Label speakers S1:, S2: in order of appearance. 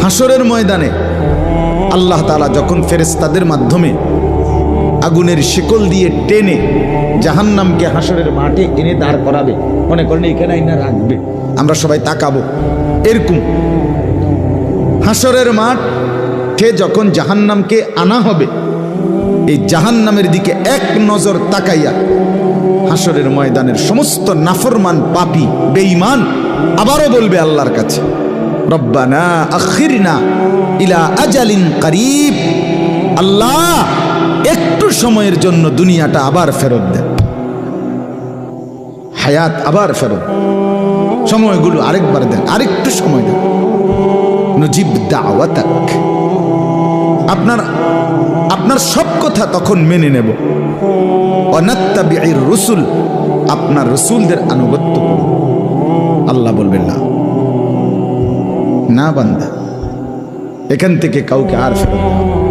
S1: হাসরের ময়দানে আল্লাহ তাআলা যখন ফেরেশতাদের মাধ্যমে আগুনের শিকল দিয়ে টেনে জাহান্নামকে হাসরের মাঠে এনে দাঁড় করাবে, মনে করেন এখানে আইনা রাখবে, আমরা সবাই তাকাবো, এরকম হাসরের মাঠে যখন জাহান্নামকে আনা হবে, এই জাহান্নামের দিকে এক নজর তাকাইয়া হাসরের ময়দানের সমস্ত নাফরমান পাপী বেঈমান আবারও বলবে আল্লাহর কাছে, রব্বানা আখিরনা ইলা আজালিন করিব, আল্লাহ একটু সময়ের জন্য দুনিয়াটা আবার ফেরত দেন, হায়াত আবার ফেরত, সময়গুলো আরেকবার দেন, আরেকটু সময় দেন, নজিব দাওয়াতাক, আপনার সব কথা তখন মেনে নেব, অনাত্তাবিউর রসুল, আপনার রসুলদের আনুগত্য করব। আল্লাহ বলবেন না, না বান্দা, এখান থেকে কাউকে আর ফেরত দেওয়া